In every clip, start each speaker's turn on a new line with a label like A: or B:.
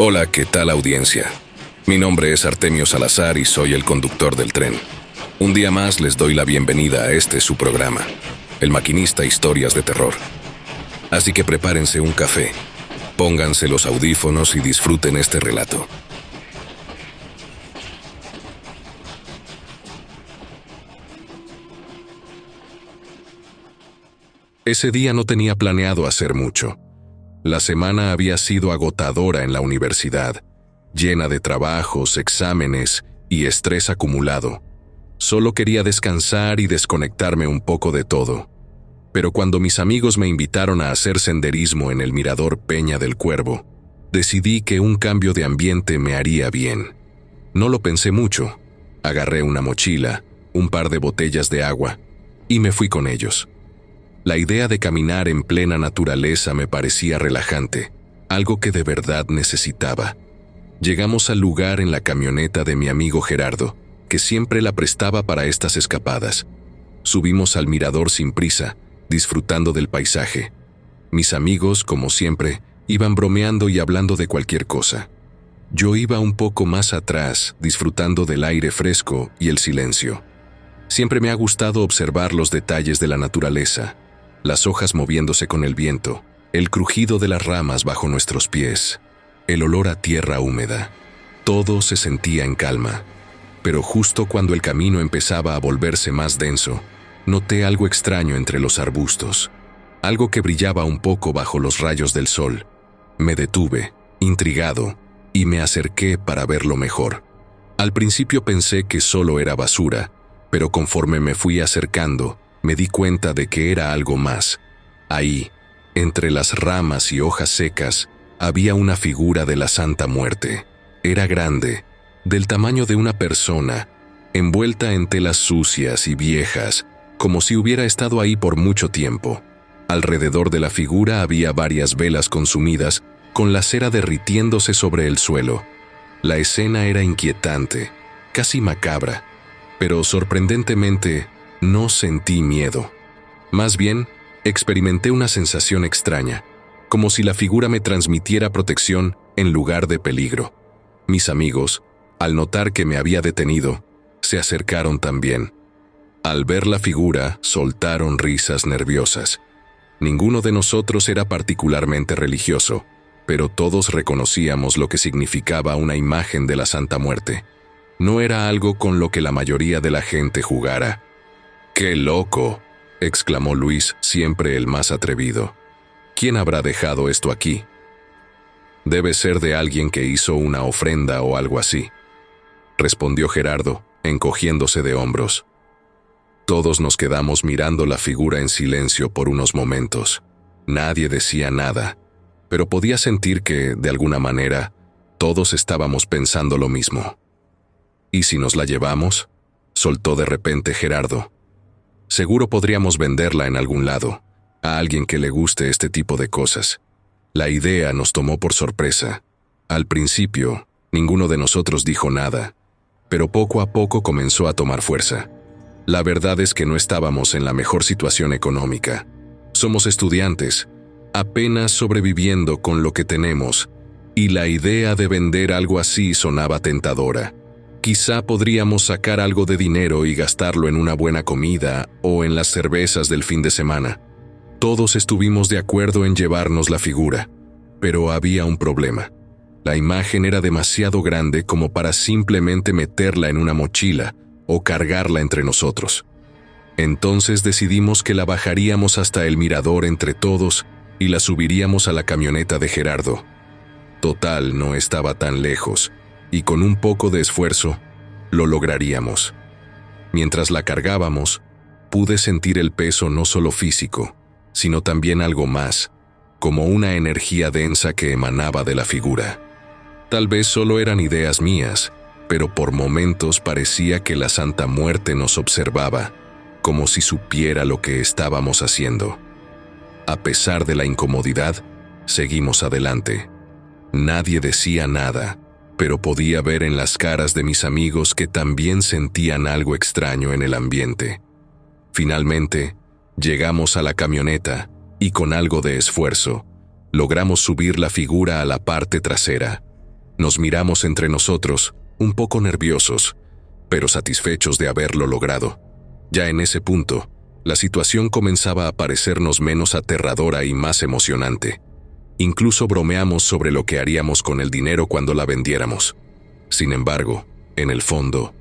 A: Hola, ¿qué tal audiencia? Mi nombre es Artemio Salazar y soy el conductor del tren. Un día más les doy la bienvenida a este su programa, El Maquinista Historias de Terror. Así que prepárense un café, pónganse los audífonos y disfruten este relato. Ese día no tenía planeado hacer mucho. La semana había sido agotadora en la universidad, llena de trabajos, exámenes y estrés acumulado. Solo quería descansar y desconectarme un poco de todo. Pero cuando mis amigos me invitaron a hacer senderismo en el mirador Peña del Cuervo, decidí que un cambio de ambiente me haría bien. No lo pensé mucho. Agarré una mochila, un par de botellas de agua y me fui con ellos. La idea de caminar en plena naturaleza me parecía relajante, algo que de verdad necesitaba. Llegamos al lugar en la camioneta de mi amigo Gerardo, que siempre la prestaba para estas escapadas. Subimos al mirador sin prisa, disfrutando del paisaje. Mis amigos, como siempre, iban bromeando y hablando de cualquier cosa. Yo iba un poco más atrás, disfrutando del aire fresco y el silencio. Siempre me ha gustado observar los detalles de la naturaleza. Las hojas moviéndose con el viento, el crujido de las ramas bajo nuestros pies, el olor a tierra húmeda. Todo se sentía en calma. Pero justo cuando el camino empezaba a volverse más denso, noté algo extraño entre los arbustos, algo que brillaba un poco bajo los rayos del sol. Me detuve, intrigado, y me acerqué para verlo mejor. Al principio pensé que solo era basura, pero conforme me fui acercando, me di cuenta de que era algo más. Ahí, entre las ramas y hojas secas, había una figura de la Santa Muerte. Era grande, del tamaño de una persona, envuelta en telas sucias y viejas, como si hubiera estado ahí por mucho tiempo. Alrededor de la figura había varias velas consumidas, con la cera derritiéndose sobre el suelo. La escena era inquietante, casi macabra, pero sorprendentemente no sentí miedo. Más bien, experimenté una sensación extraña, como si la figura me transmitiera protección en lugar de peligro. Mis amigos, al notar que me había detenido, se acercaron también. Al ver la figura, soltaron risas nerviosas. Ninguno de nosotros era particularmente religioso, pero todos reconocíamos lo que significaba una imagen de la Santa Muerte. No era algo con lo que la mayoría de la gente jugara. ¡Qué loco!, exclamó Luis, siempre el más atrevido. ¿Quién habrá dejado esto aquí? Debe ser de alguien que hizo una ofrenda o algo así, respondió Gerardo, encogiéndose de hombros. Todos nos quedamos mirando la figura en silencio por unos momentos. Nadie decía nada, pero podía sentir que, de alguna manera, todos estábamos pensando lo mismo. ¿Y si nos la llevamos?, soltó de repente Gerardo. Seguro podríamos venderla en algún lado, a alguien que le guste este tipo de cosas. La idea nos tomó por sorpresa. Al principio, ninguno de nosotros dijo nada, pero poco a poco comenzó a tomar fuerza. La verdad es que no estábamos en la mejor situación económica. Somos estudiantes, apenas sobreviviendo con lo que tenemos, y la idea de vender algo así sonaba tentadora. Quizá podríamos sacar algo de dinero y gastarlo en una buena comida o en las cervezas del fin de semana. Todos estuvimos de acuerdo en llevarnos la figura, pero había un problema. La imagen era demasiado grande como para simplemente meterla en una mochila o cargarla entre nosotros. Entonces decidimos que la bajaríamos hasta el mirador entre todos y la subiríamos a la camioneta de Gerardo. Total, no estaba tan lejos, y con un poco de esfuerzo, lo lograríamos. Mientras la cargábamos, pude sentir el peso no solo físico, sino también algo más, como una energía densa que emanaba de la figura. Tal vez solo eran ideas mías, pero por momentos parecía que la Santa Muerte nos observaba, como si supiera lo que estábamos haciendo. A pesar de la incomodidad, seguimos adelante. Nadie decía nada, pero podía ver en las caras de mis amigos que también sentían algo extraño en el ambiente. Finalmente, llegamos a la camioneta y con algo de esfuerzo, logramos subir la figura a la parte trasera. Nos miramos entre nosotros, un poco nerviosos, pero satisfechos de haberlo logrado. Ya en ese punto, la situación comenzaba a parecernos menos aterradora y más emocionante. Incluso bromeamos sobre lo que haríamos con el dinero cuando la vendiéramos. Sin embargo, en el fondo,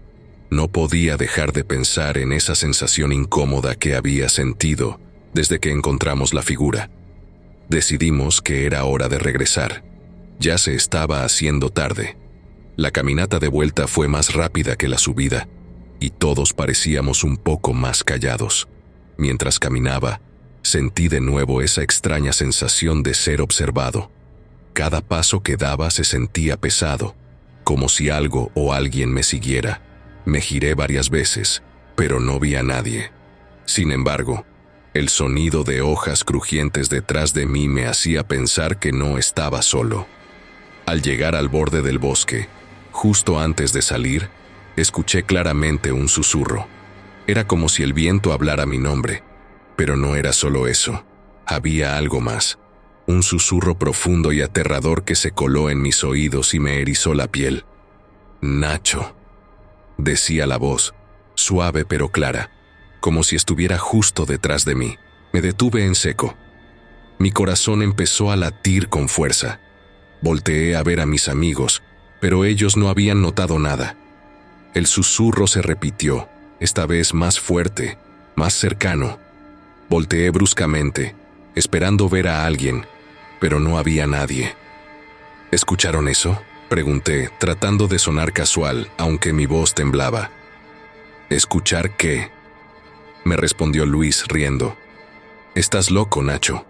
A: no podía dejar de pensar en esa sensación incómoda que había sentido desde que encontramos la figura. Decidimos que era hora de regresar. Ya se estaba haciendo tarde. La caminata de vuelta fue más rápida que la subida, y todos parecíamos un poco más callados. Mientras caminaba, sentí de nuevo esa extraña sensación de ser observado. Cada paso que daba se sentía pesado, como si algo o alguien me siguiera. Me giré varias veces, pero no vi a nadie. Sin embargo, el sonido de hojas crujientes detrás de mí me hacía pensar que no estaba solo. Al llegar al borde del bosque, justo antes de salir, escuché claramente un susurro. Era como si el viento hablara mi nombre, pero no era solo eso. Había algo más. Un susurro profundo y aterrador que se coló en mis oídos y me erizó la piel. «Nacho», decía la voz, suave pero clara, como si estuviera justo detrás de mí. Me detuve en seco. Mi corazón empezó a latir con fuerza. Volteé a ver a mis amigos, pero ellos no habían notado nada. El susurro se repitió, esta vez más fuerte, más cercano. Volteé bruscamente, esperando ver a alguien, pero no había nadie. ¿Escucharon eso?, pregunté, tratando de sonar casual, aunque mi voz temblaba. ¿Escuchar qué?, me respondió Luis riendo. «Estás loco, Nacho».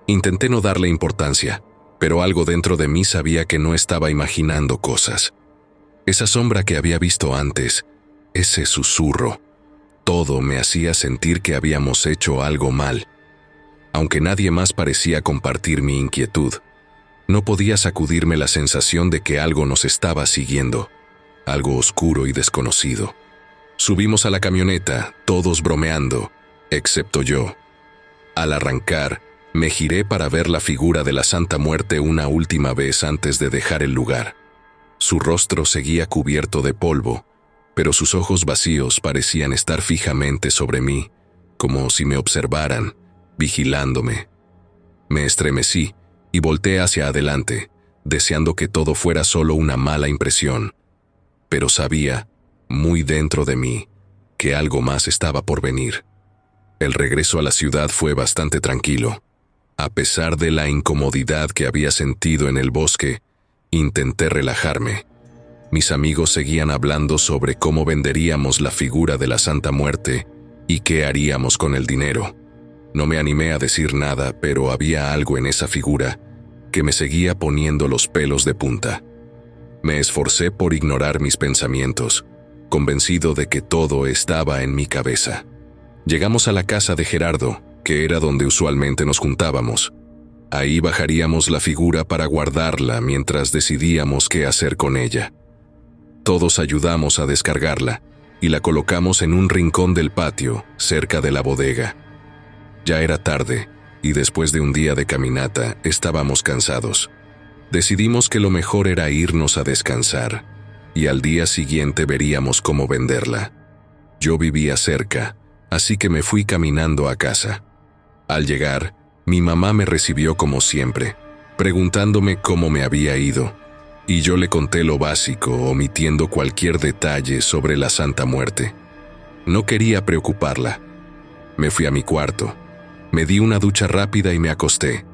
A: Intenté no darle importancia, pero algo dentro de mí sabía que no estaba imaginando cosas. Esa sombra que había visto antes, ese susurro, todo me hacía sentir que habíamos hecho algo mal. Aunque nadie más parecía compartir mi inquietud, no podía sacudirme la sensación de que algo nos estaba siguiendo, algo oscuro y desconocido. Subimos a la camioneta, todos bromeando, excepto yo. Al arrancar, me giré para ver la figura de la Santa Muerte una última vez antes de dejar el lugar. Su rostro seguía cubierto de polvo, pero sus ojos vacíos parecían estar fijamente sobre mí, como si me observaran, vigilándome. Me estremecí y volteé hacia adelante, deseando que todo fuera solo una mala impresión. Pero sabía, muy dentro de mí, que algo más estaba por venir. El regreso a la ciudad fue bastante tranquilo. A pesar de la incomodidad que había sentido en el bosque, intenté relajarme. Mis amigos seguían hablando sobre cómo venderíamos la figura de la Santa Muerte y qué haríamos con el dinero. No me animé a decir nada, pero había algo en esa figura que me seguía poniendo los pelos de punta. Me esforcé por ignorar mis pensamientos, convencido de que todo estaba en mi cabeza. Llegamos a la casa de Gerardo, que era donde usualmente nos juntábamos. Ahí bajaríamos la figura para guardarla mientras decidíamos qué hacer con ella. Todos ayudamos a descargarla y la colocamos en un rincón del patio, cerca de la bodega. Ya era tarde, y después de un día de caminata estábamos cansados. Decidimos que lo mejor era irnos a descansar, y al día siguiente veríamos cómo venderla. Yo vivía cerca, así que me fui caminando a casa. Al llegar, mi mamá me recibió como siempre, preguntándome cómo me había ido, y yo le conté lo básico, omitiendo cualquier detalle sobre la Santa Muerte. No quería preocuparla. Me fui a mi cuarto, me di una ducha rápida y me acosté,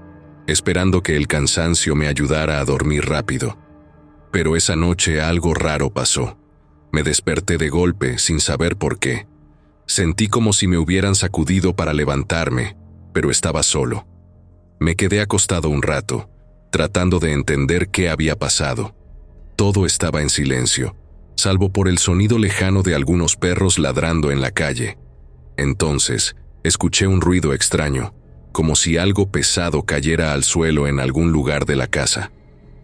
A: esperando que el cansancio me ayudara a dormir rápido. Pero esa noche algo raro pasó. Me desperté de golpe sin saber por qué. Sentí como si me hubieran sacudido para levantarme, pero estaba solo. Me quedé acostado un rato, tratando de entender qué había pasado. Todo estaba en silencio, salvo por el sonido lejano de algunos perros ladrando en la calle. Entonces, escuché un ruido extraño, como si algo pesado cayera al suelo en algún lugar de la casa.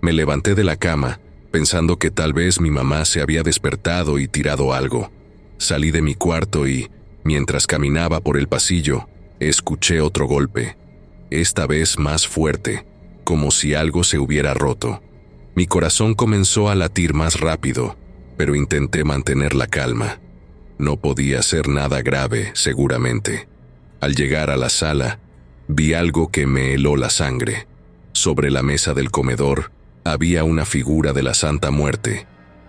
A: Me levanté de la cama, pensando que tal vez mi mamá se había despertado y tirado algo. Salí de mi cuarto y, mientras caminaba por el pasillo, escuché otro golpe, esta vez más fuerte, como si algo se hubiera roto. Mi corazón comenzó a latir más rápido, pero intenté mantener la calma. No podía ser nada grave, seguramente. Al llegar a la sala, vi algo que me heló la sangre. Sobre la mesa del comedor había una figura de la Santa Muerte,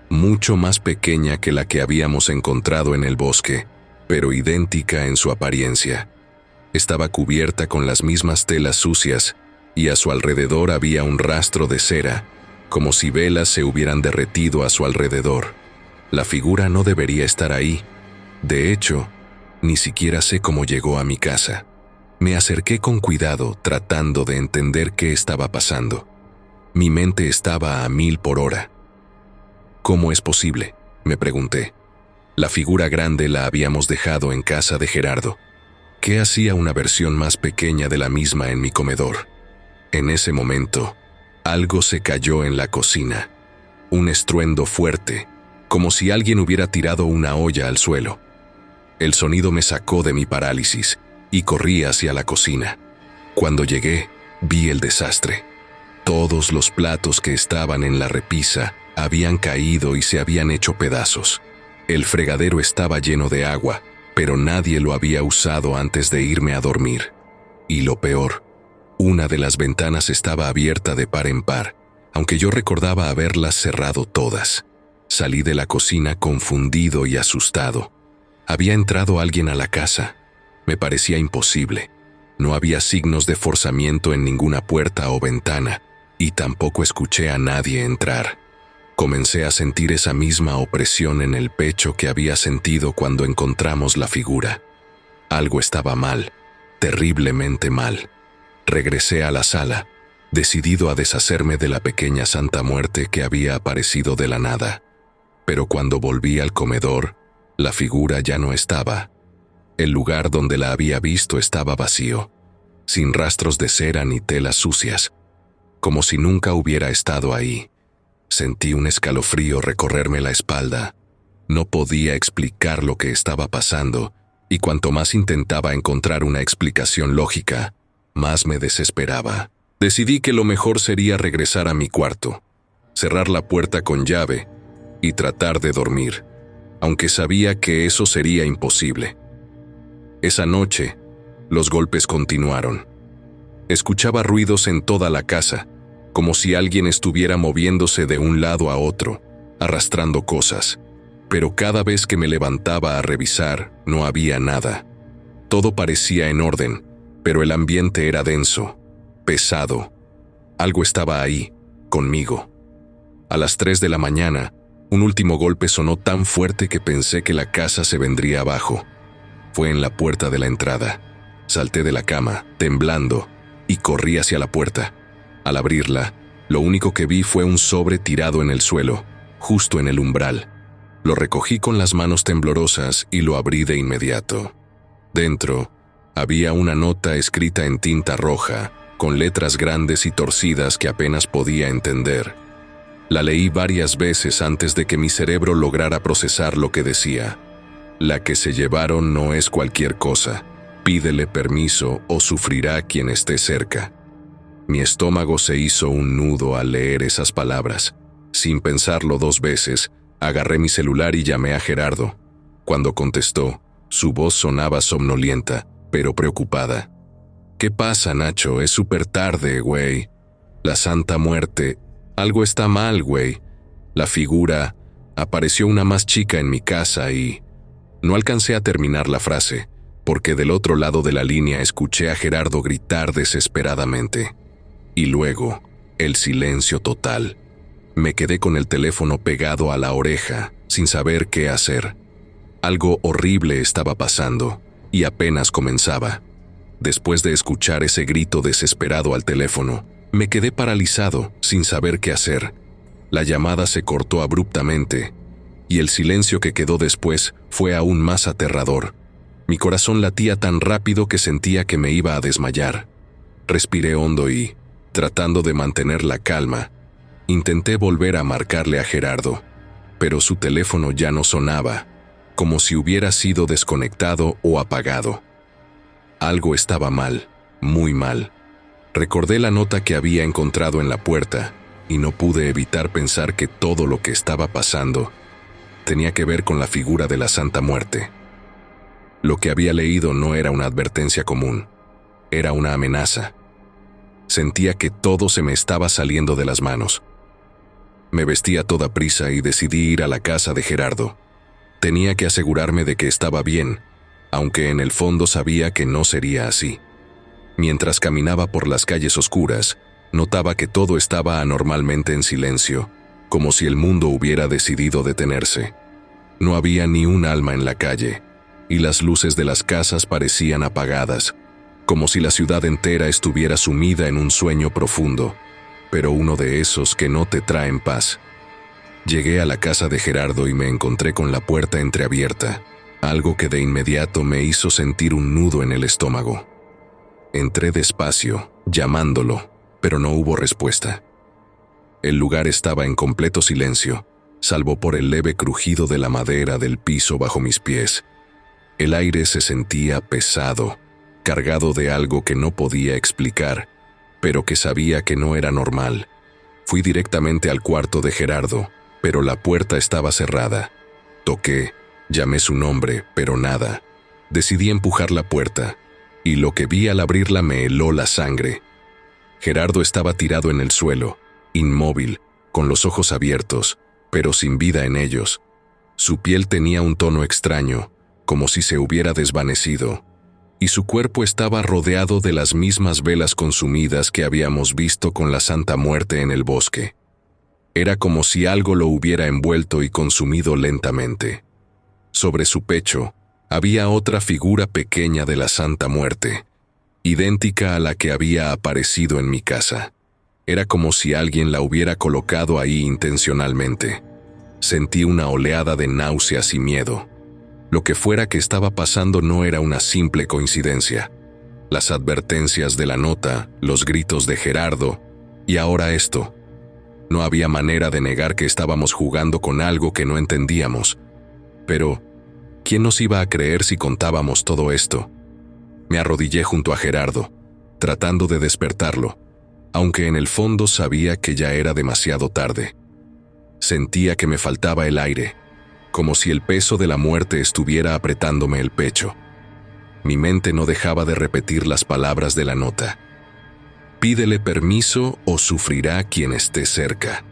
A: mucho más pequeña que la que habíamos encontrado en el bosque, pero idéntica en su apariencia. Estaba cubierta con las mismas telas sucias y a su alrededor había un rastro de cera, como si velas se hubieran derretido a su alrededor. La figura no debería estar ahí. De hecho, ni siquiera sé cómo llegó a mi casa. Me acerqué con cuidado, tratando de entender qué estaba pasando. Mi mente estaba a 1000 por hora. ¿Cómo es posible?, me pregunté. La figura grande la habíamos dejado en casa de Gerardo. ¿Qué hacía una versión más pequeña de la misma en mi comedor? En ese momento, algo se cayó en la cocina. Un estruendo fuerte, como si alguien hubiera tirado una olla al suelo. El sonido me sacó de mi parálisis y corrí hacia la cocina. Cuando llegué, vi el desastre. Todos los platos que estaban en la repisa habían caído y se habían hecho pedazos. El fregadero estaba lleno de agua, pero nadie lo había usado antes de irme a dormir. Y lo peor, una de las ventanas estaba abierta de par en par, aunque yo recordaba haberlas cerrado todas. Salí de la cocina confundido y asustado. Había entrado alguien a la casa. Me parecía imposible. No había signos de forzamiento en ninguna puerta o ventana, y tampoco escuché a nadie entrar. Comencé a sentir esa misma opresión en el pecho que había sentido cuando encontramos la figura. Algo estaba mal, terriblemente mal. Regresé a la sala, decidido a deshacerme de la pequeña Santa Muerte que había aparecido de la nada. Pero cuando volví al comedor, la figura ya no estaba. El lugar donde la había visto estaba vacío, sin rastros de cera ni telas sucias, como si nunca hubiera estado ahí. Sentí un escalofrío recorrerme la espalda. No podía explicar lo que estaba pasando, y cuanto más intentaba encontrar una explicación lógica, más me desesperaba. Decidí que lo mejor sería regresar a mi cuarto, cerrar la puerta con llave y tratar de dormir, aunque sabía que eso sería imposible. Esa noche, los golpes continuaron. Escuchaba ruidos en toda la casa, como si alguien estuviera moviéndose de un lado a otro, arrastrando cosas. Pero cada vez que me levantaba a revisar, no había nada. Todo parecía en orden, pero el ambiente era denso, pesado. Algo estaba ahí, conmigo. A las 3 de la mañana, un último golpe sonó tan fuerte que pensé que la casa se vendría abajo. Fue en la puerta de la entrada. Salté de la cama, temblando, y corrí hacia la puerta. Al abrirla, lo único que vi fue un sobre tirado en el suelo, justo en el umbral. Lo recogí con las manos temblorosas y lo abrí de inmediato. Dentro, había una nota escrita en tinta roja, con letras grandes y torcidas que apenas podía entender. La leí varias veces antes de que mi cerebro lograra procesar lo que decía. La que se llevaron no es cualquier cosa. Pídele permiso o sufrirá quien esté cerca. Mi estómago se hizo un nudo al leer esas palabras. Sin pensarlo 2 veces, agarré mi celular y llamé a Gerardo. Cuando contestó, su voz sonaba somnolienta, pero preocupada. ¿Qué pasa, Nacho? Es súper tarde, güey. La Santa Muerte. Algo está mal, güey. La figura. Apareció una más chica en mi casa y... No alcancé a terminar la frase, porque del otro lado de la línea escuché a Gerardo gritar desesperadamente. Y luego, el silencio total. Me quedé con el teléfono pegado a la oreja, sin saber qué hacer. Algo horrible estaba pasando, y apenas comenzaba. Después de escuchar ese grito desesperado al teléfono, me quedé paralizado, sin saber qué hacer. La llamada se cortó abruptamente, y el silencio que quedó después fue aún más aterrador. Mi corazón latía tan rápido que sentía que me iba a desmayar. Respiré hondo y, tratando de mantener la calma, intenté volver a marcarle a Gerardo, pero su teléfono ya no sonaba, como si hubiera sido desconectado o apagado. Algo estaba mal, muy mal. Recordé la nota que había encontrado en la puerta y no pude evitar pensar que todo lo que estaba pasando tenía que ver con la figura de la Santa Muerte. Lo que había leído no era una advertencia común, era una amenaza. Sentía que todo se me estaba saliendo de las manos. Me vestí a toda prisa y decidí ir a la casa de Gerardo. Tenía que asegurarme de que estaba bien, aunque en el fondo sabía que no sería así. Mientras caminaba por las calles oscuras, notaba que todo estaba anormalmente en silencio, como si el mundo hubiera decidido detenerse. No había ni un alma en la calle, y las luces de las casas parecían apagadas, como si la ciudad entera estuviera sumida en un sueño profundo, pero uno de esos que no te traen paz. Llegué a la casa de Gerardo y me encontré con la puerta entreabierta, algo que de inmediato me hizo sentir un nudo en el estómago. Entré despacio, llamándolo, pero no hubo respuesta. El lugar estaba en completo silencio, salvo por el leve crujido de la madera del piso bajo mis pies. El aire se sentía pesado, cargado de algo que no podía explicar, pero que sabía que no era normal. Fui directamente al cuarto de Gerardo, pero la puerta estaba cerrada. Toqué, llamé su nombre, pero nada. Decidí empujar la puerta, y lo que vi al abrirla me heló la sangre. Gerardo estaba tirado en el suelo, inmóvil, con los ojos abiertos, pero sin vida en ellos. Su piel tenía un tono extraño, como si se hubiera desvanecido, y su cuerpo estaba rodeado de las mismas velas consumidas que habíamos visto con la Santa Muerte en el bosque. Era como si algo lo hubiera envuelto y consumido lentamente. Sobre su pecho había otra figura pequeña de la Santa Muerte, idéntica a la que había aparecido en mi casa. Era como si alguien la hubiera colocado ahí intencionalmente. Sentí una oleada de náuseas y miedo. Lo que fuera que estaba pasando no era una simple coincidencia. Las advertencias de la nota, los gritos de Gerardo, y ahora esto. No había manera de negar que estábamos jugando con algo que no entendíamos. Pero, ¿quién nos iba a creer si contábamos todo esto? Me arrodillé junto a Gerardo, tratando de despertarlo, aunque en el fondo sabía que ya era demasiado tarde. Sentía que me faltaba el aire, como si el peso de la muerte estuviera apretándome el pecho. Mi mente no dejaba de repetir las palabras de la nota. Pídele permiso o sufrirá quien esté cerca.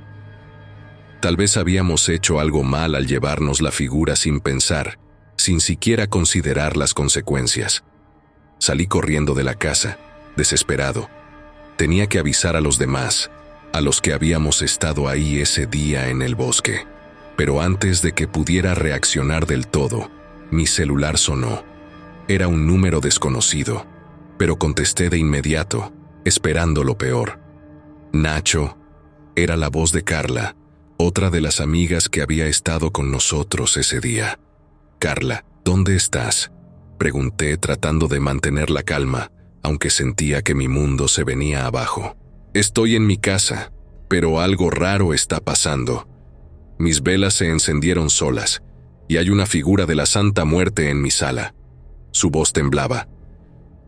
A: Tal vez habíamos hecho algo mal al llevarnos la figura sin pensar, sin siquiera considerar las consecuencias. Salí corriendo de la casa, desesperado. Tenía que avisar a los demás, a los que habíamos estado ahí ese día en el bosque. Pero antes de que pudiera reaccionar del todo, mi celular sonó. Era un número desconocido, pero contesté de inmediato, esperando lo peor. Nacho, era la voz de Carla, otra de las amigas que había estado con nosotros ese día. Carla, ¿dónde estás?, pregunté tratando de mantener la calma, aunque sentía que mi mundo se venía abajo. Estoy en mi casa, pero algo raro está pasando. Mis velas se encendieron solas, y hay una figura de la Santa Muerte en mi sala. Su voz temblaba.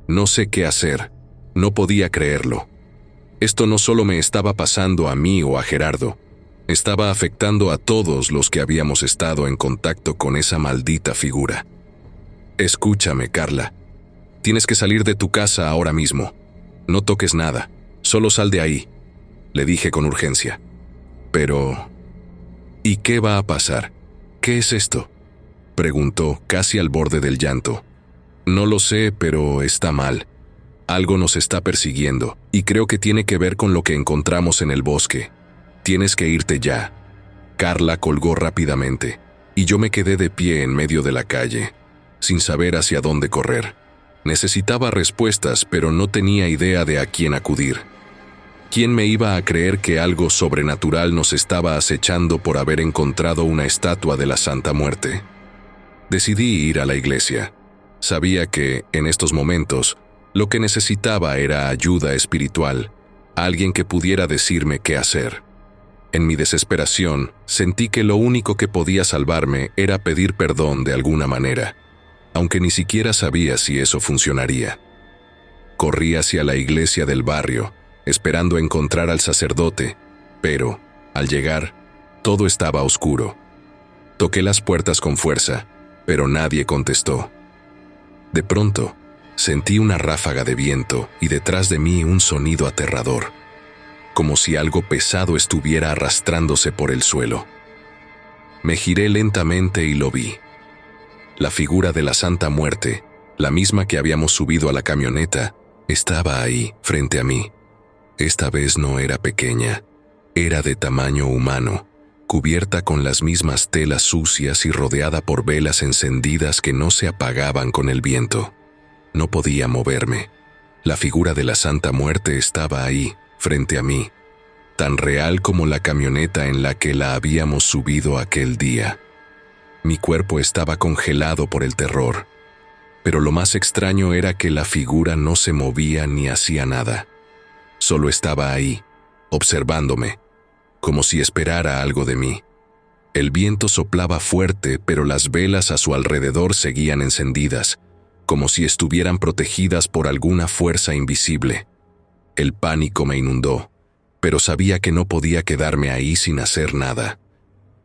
A: No sé qué hacer, no podía creerlo. Esto no solo me estaba pasando a mí o a Gerardo, estaba afectando a todos los que habíamos estado en contacto con esa maldita figura. Escúchame, Carla. Tienes que salir de tu casa ahora mismo. No toques nada, solo sal de ahí, le dije con urgencia. Pero... ¿y qué va a pasar? ¿Qué es esto?, preguntó, casi al borde del llanto. No lo sé, pero está mal. Algo nos está persiguiendo, y creo que tiene que ver con lo que encontramos en el bosque. Tienes que irte ya. Carla colgó rápidamente, y yo me quedé de pie en medio de la calle, sin saber hacia dónde correr. Necesitaba respuestas, pero no tenía idea de a quién acudir. ¿Quién me iba a creer que algo sobrenatural nos estaba acechando por haber encontrado una estatua de la Santa Muerte? Decidí ir a la iglesia. Sabía que, en estos momentos, lo que necesitaba era ayuda espiritual, alguien que pudiera decirme qué hacer. En mi desesperación, sentí que lo único que podía salvarme era pedir perdón de alguna manera, aunque ni siquiera sabía si eso funcionaría. Corrí hacia la iglesia del barrio, esperando encontrar al sacerdote, Pero, al llegar, todo estaba oscuro. Toqué las puertas con fuerza, pero nadie contestó. De pronto, sentí una ráfaga de viento y detrás de mí un sonido aterrador, como si algo pesado estuviera arrastrándose por el suelo. Me giré lentamente y lo vi. La figura de la Santa Muerte, la misma que habíamos subido a la camioneta, estaba ahí, frente a mí. Esta vez no era pequeña, era de tamaño humano, cubierta con las mismas telas sucias y rodeada por velas encendidas que no se apagaban con el viento. No podía moverme. La figura de la Santa Muerte estaba ahí, frente a mí, tan real como la camioneta en la que la habíamos subido aquel día. Mi cuerpo estaba congelado por el terror, pero lo más extraño era que la figura no se movía ni hacía nada. Solo estaba ahí, observándome, como si esperara algo de mí. El viento soplaba fuerte, pero las velas a su alrededor seguían encendidas, como si estuvieran protegidas por alguna fuerza invisible. El pánico me inundó, pero sabía que no podía quedarme ahí sin hacer nada.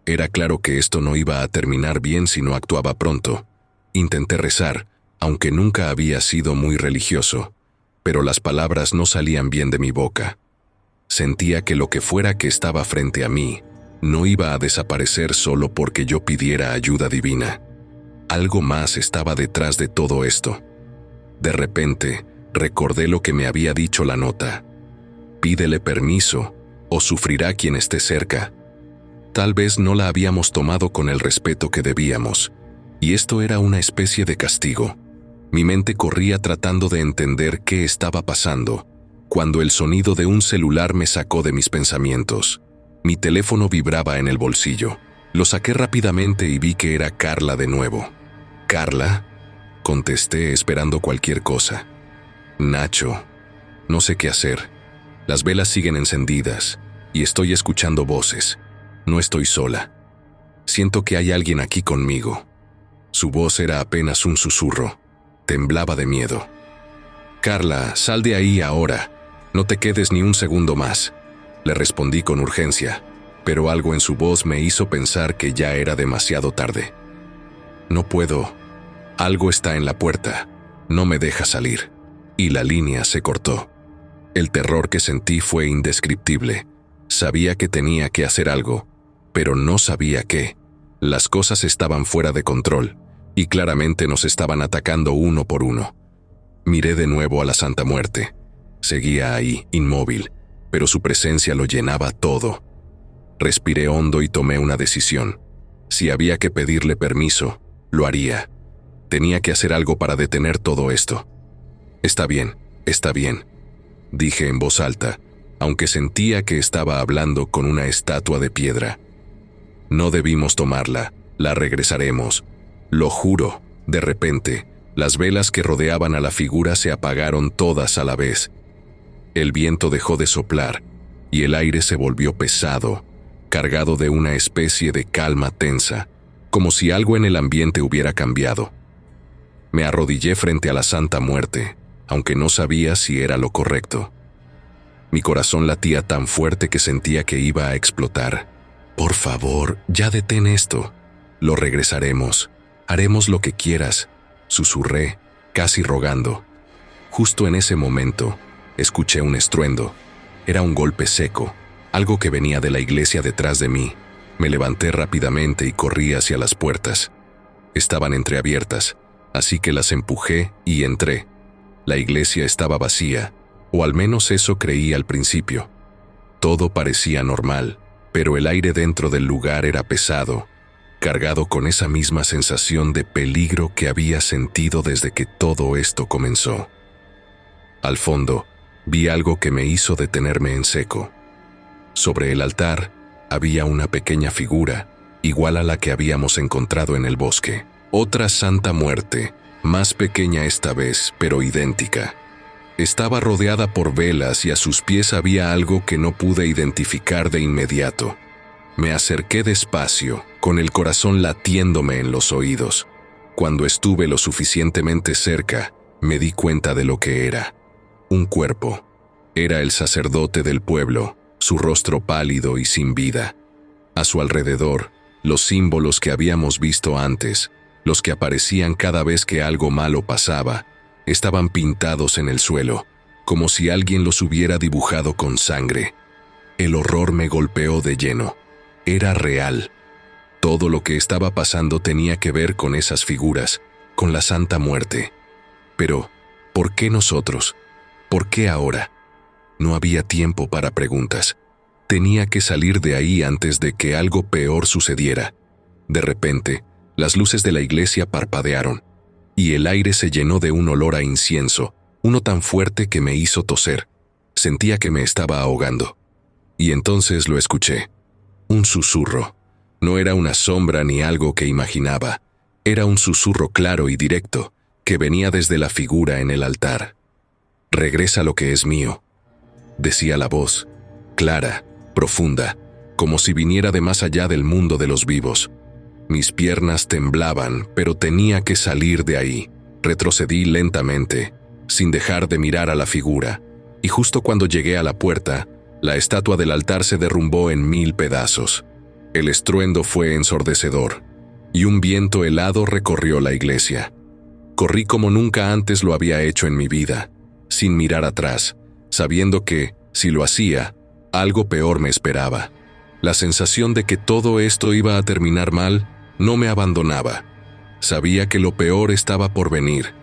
A: Era claro que esto no iba a terminar bien si no actuaba pronto. Intenté rezar, aunque nunca había sido muy religioso, pero las palabras no salían bien de mi boca. Sentía que lo que fuera que estaba frente a mí no iba a desaparecer solo porque yo pidiera ayuda divina. Algo más estaba detrás de todo esto. De repente, recordé lo que me había dicho la nota. Pídele permiso, o sufrirá quien esté cerca. Tal vez no la habíamos tomado con el respeto que debíamos, y esto era una especie de castigo. Mi mente corría tratando de entender qué estaba pasando, cuando el sonido de un celular me sacó de mis pensamientos. Mi teléfono vibraba en el bolsillo. Lo saqué rápidamente y vi que era Carla de nuevo. «¿Carla?», contesté esperando cualquier cosa. «Nacho, no sé qué hacer. Las velas siguen encendidas y estoy escuchando voces. No estoy sola. Siento que hay alguien aquí conmigo». Su voz era apenas un susurro. Temblaba de miedo. «Carla, sal de ahí ahora. No te quedes ni un segundo más», le respondí con urgencia, pero algo en su voz me hizo pensar que ya era demasiado tarde. «No puedo. Algo está en la puerta. No me deja salir». Y la línea se cortó. El terror que sentí fue indescriptible. Sabía que tenía que hacer algo, pero no sabía qué. Las cosas estaban fuera de control, y claramente nos estaban atacando uno por uno. Miré de nuevo a la Santa Muerte. Seguía ahí, inmóvil, pero su presencia lo llenaba todo. Respiré hondo y tomé una decisión. Si había que pedirle permiso, lo haría. Tenía que hacer algo para detener todo esto. Está bien, dije en voz alta, aunque sentía que estaba hablando con una estatua de piedra. No debimos tomarla, la regresaremos. Lo juro. De repente, las velas que rodeaban a la figura se apagaron todas a la vez. El viento dejó de soplar y el aire se volvió pesado, cargado de una especie de calma tensa, como si algo en el ambiente hubiera cambiado. Me arrodillé frente a la Santa Muerte, aunque no sabía si era lo correcto. Mi corazón latía tan fuerte que sentía que iba a explotar. «Por favor, ya detén esto. Lo regresaremos. Haremos lo que quieras», susurré, casi rogando. Justo en ese momento, escuché un estruendo. Era un golpe seco, algo que venía de la iglesia detrás de mí. Me levanté rápidamente y corrí hacia las puertas. Estaban entreabiertas, así que las empujé y entré. La iglesia estaba vacía, o al menos eso creí al principio. Todo parecía normal, pero el aire dentro del lugar era pesado, cargado con esa misma sensación de peligro que había sentido desde que todo esto comenzó. Al fondo, vi algo que me hizo detenerme en seco. Sobre el altar había una pequeña figura, igual a la que habíamos encontrado en el bosque. Otra Santa Muerte, más pequeña esta vez, pero idéntica. Estaba rodeada por velas y a sus pies había algo que no pude identificar de inmediato. Me acerqué despacio, con el corazón latiéndome en los oídos. Cuando estuve lo suficientemente cerca, me di cuenta de lo que era. Un cuerpo. Era el sacerdote del pueblo, su rostro pálido y sin vida. A su alrededor, los símbolos que habíamos visto antes, los que aparecían cada vez que algo malo pasaba, estaban pintados en el suelo, como si alguien los hubiera dibujado con sangre. El horror me golpeó de lleno. Era real. Todo lo que estaba pasando tenía que ver con esas figuras, con la Santa Muerte. Pero, ¿por qué nosotros? ¿Por qué ahora? No había tiempo para preguntas. Tenía que salir de ahí antes de que algo peor sucediera. De repente, las luces de la iglesia parpadearon, y el aire se llenó de un olor a incienso, uno tan fuerte que me hizo toser. Sentía que me estaba ahogando. Y entonces lo escuché. Un susurro. No era una sombra ni algo que imaginaba. Era un susurro claro y directo, que venía desde la figura en el altar. «Regresa lo que es mío», decía la voz, clara, profunda, como si viniera de más allá del mundo de los vivos. Mis piernas temblaban, pero tenía que salir de ahí. Retrocedí lentamente, sin dejar de mirar a la figura, y justo cuando llegué a la puerta, la estatua del altar se derrumbó en 1000 pedazos. El estruendo fue ensordecedor, y un viento helado recorrió la iglesia. Corrí como nunca antes lo había hecho en mi vida, sin mirar atrás, sabiendo que, si lo hacía, algo peor me esperaba. La sensación de que todo esto iba a terminar mal no me abandonaba. Sabía que lo peor estaba por venir,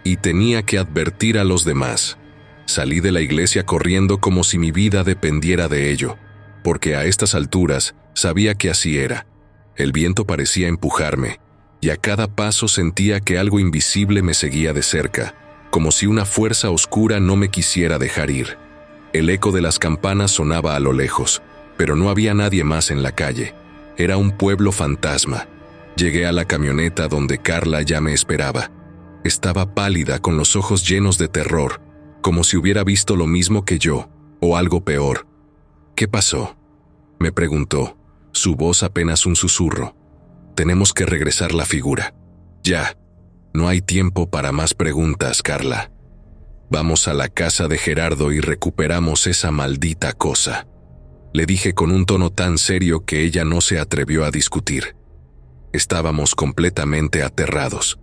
A: y tenía que advertir a los demás. Salí de la iglesia corriendo como si mi vida dependiera de ello, porque a estas alturas sabía que así era. El viento parecía empujarme, y a cada paso sentía que algo invisible me seguía de cerca, como si una fuerza oscura no me quisiera dejar ir. El eco de las campanas sonaba a lo lejos, pero no había nadie más en la calle. Era un pueblo fantasma. Llegué a la camioneta donde Carla ya me esperaba. Estaba pálida, con los ojos llenos de terror, como si hubiera visto lo mismo que yo, o algo peor. «¿Qué pasó?», me preguntó, su voz apenas un susurro. «Tenemos que regresar la figura. Ya. No hay tiempo para más preguntas, Carla. Vamos a la casa de Gerardo y recuperamos esa maldita cosa», le dije con un tono tan serio que ella no se atrevió a discutir. Estábamos completamente aterrados.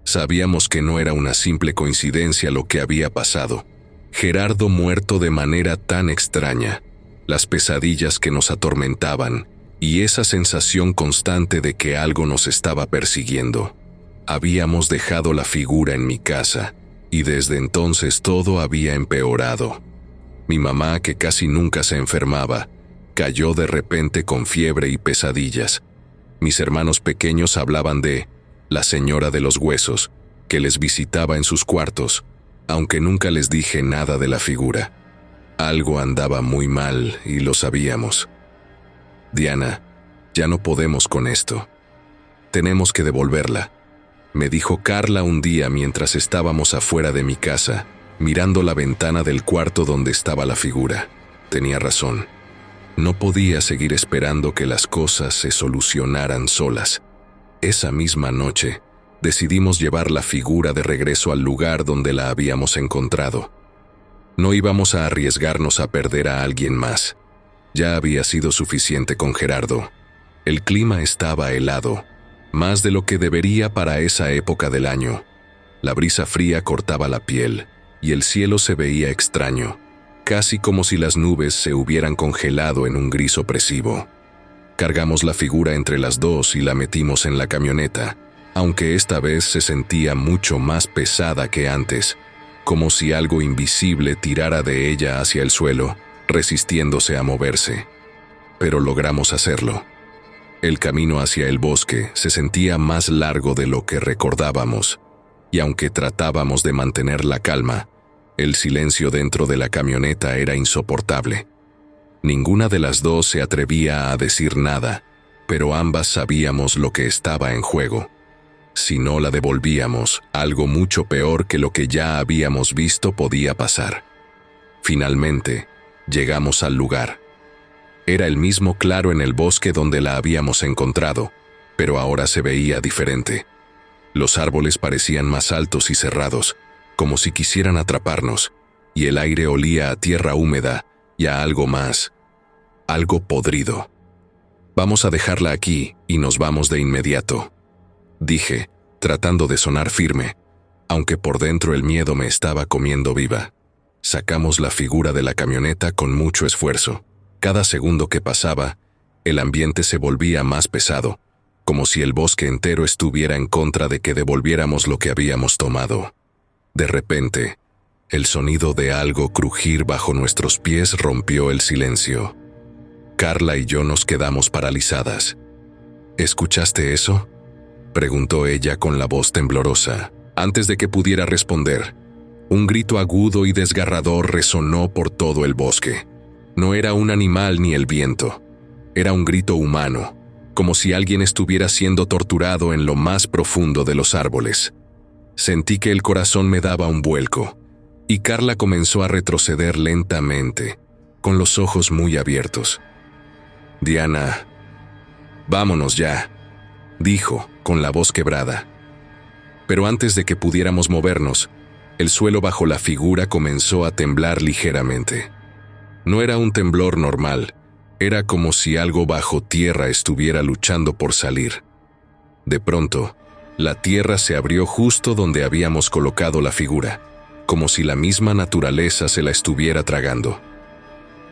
A: Sabíamos que no era una simple coincidencia lo que había pasado. Gerardo muerto de manera tan extraña, las pesadillas que nos atormentaban y esa sensación constante de que algo nos estaba persiguiendo. Habíamos dejado la figura en mi casa y desde entonces todo había empeorado. Mi mamá, que casi nunca se enfermaba, cayó de repente con fiebre y pesadillas. Mis hermanos pequeños hablaban de la señora de los huesos, que les visitaba en sus cuartos, aunque nunca les dije nada de la figura. Algo andaba muy mal y lo sabíamos. «Diana, ya no podemos con esto. Tenemos que devolverla», me dijo Carla un día mientras estábamos afuera de mi casa, mirando la ventana del cuarto donde estaba la figura. Tenía razón. No podía seguir esperando que las cosas se solucionaran solas. Esa misma noche, decidimos llevar la figura de regreso al lugar donde la habíamos encontrado. No íbamos a arriesgarnos a perder a alguien más. Ya había sido suficiente con Gerardo. El clima estaba helado, más de lo que debería para esa época del año. La brisa fría cortaba la piel, y el cielo se veía extraño, casi como si las nubes se hubieran congelado en un gris opresivo. Cargamos la figura entre las dos y la metimos en la camioneta, aunque esta vez se sentía mucho más pesada que antes, como si algo invisible tirara de ella hacia el suelo, resistiéndose a moverse. Pero logramos hacerlo. El camino hacia el bosque se sentía más largo de lo que recordábamos, y aunque tratábamos de mantener la calma, el silencio dentro de la camioneta era insoportable. Ninguna de las dos se atrevía a decir nada, pero ambas sabíamos lo que estaba en juego. Si no la devolvíamos, algo mucho peor que lo que ya habíamos visto podía pasar. Finalmente, llegamos al lugar. Era el mismo claro en el bosque donde la habíamos encontrado, pero ahora se veía diferente. Los árboles parecían más altos y cerrados, como si quisieran atraparnos, y el aire olía a tierra húmeda y a algo más, algo podrido. Vamos a dejarla aquí y nos vamos de inmediato, dije, tratando de sonar firme, aunque por dentro el miedo me estaba comiendo viva. Sacamos la figura de la camioneta con mucho esfuerzo. Cada segundo que pasaba, el ambiente se volvía más pesado, como si el bosque entero estuviera en contra de que devolviéramos lo que habíamos tomado. De repente, el sonido de algo crujir bajo nuestros pies rompió el silencio. Carla y yo nos quedamos paralizadas. ¿Escuchaste eso?, preguntó ella con la voz temblorosa. Antes de que pudiera responder, un grito agudo y desgarrador resonó por todo el bosque. No era un animal ni el viento. Era un grito humano, como si alguien estuviera siendo torturado en lo más profundo de los árboles. Sentí que el corazón me daba un vuelco, y Carla comenzó a retroceder lentamente, con los ojos muy abiertos. «Diana, vámonos ya», dijo, con la voz quebrada. Pero antes de que pudiéramos movernos, el suelo bajo la figura comenzó a temblar ligeramente. No era un temblor normal, era como si algo bajo tierra estuviera luchando por salir. De pronto, la tierra se abrió justo donde habíamos colocado la figura, como si la misma naturaleza se la estuviera tragando.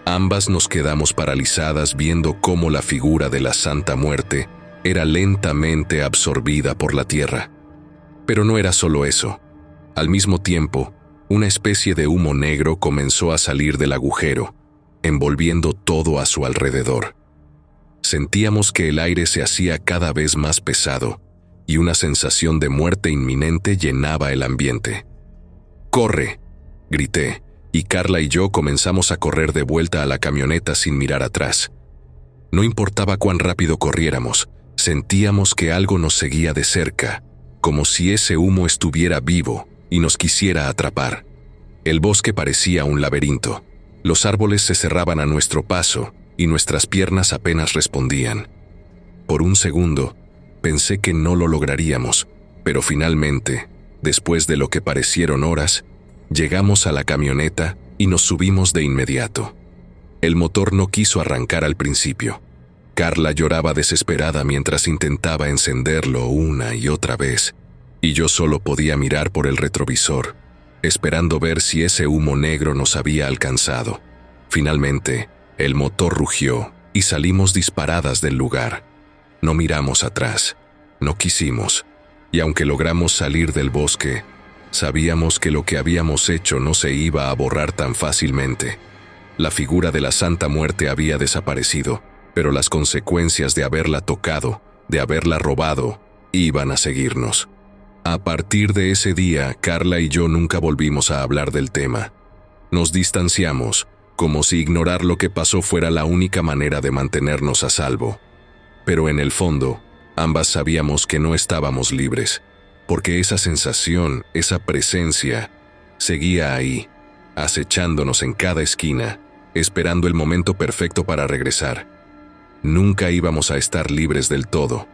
A: Ambas nos quedamos paralizadas viendo cómo la figura de la Santa Muerte era lentamente absorbida por la tierra. Pero no era solo eso. Al mismo tiempo, una especie de humo negro comenzó a salir del agujero, envolviendo todo a su alrededor. Sentíamos que el aire se hacía cada vez más pesado y una sensación de muerte inminente llenaba el ambiente. «¡Corre!», grité, y Carla y yo comenzamos a correr de vuelta a la camioneta sin mirar atrás. No importaba cuán rápido corriéramos, sentíamos que algo nos seguía de cerca, como si ese humo estuviera vivo y nos quisiera atrapar. El bosque parecía un laberinto. Los árboles se cerraban a nuestro paso y nuestras piernas apenas respondían. Por un segundo, pensé que no lo lograríamos, pero finalmente, después de lo que parecieron horas, llegamos a la camioneta y nos subimos de inmediato. El motor no quiso arrancar al principio. Carla lloraba desesperada mientras intentaba encenderlo una y otra vez, y yo solo podía mirar por el retrovisor, esperando ver si ese humo negro nos había alcanzado. Finalmente, el motor rugió y salimos disparadas del lugar. No miramos atrás, no quisimos, y aunque logramos salir del bosque, sabíamos que lo que habíamos hecho no se iba a borrar tan fácilmente. La figura de la Santa Muerte había desaparecido, pero las consecuencias de haberla tocado, de haberla robado, iban a seguirnos. A partir de ese día, Carla y yo nunca volvimos a hablar del tema. Nos distanciamos, como si ignorar lo que pasó fuera la única manera de mantenernos a salvo. Pero en el fondo, ambas sabíamos que no estábamos libres, porque esa sensación, esa presencia, seguía ahí, acechándonos en cada esquina, esperando el momento perfecto para regresar. Nunca íbamos a estar libres del todo,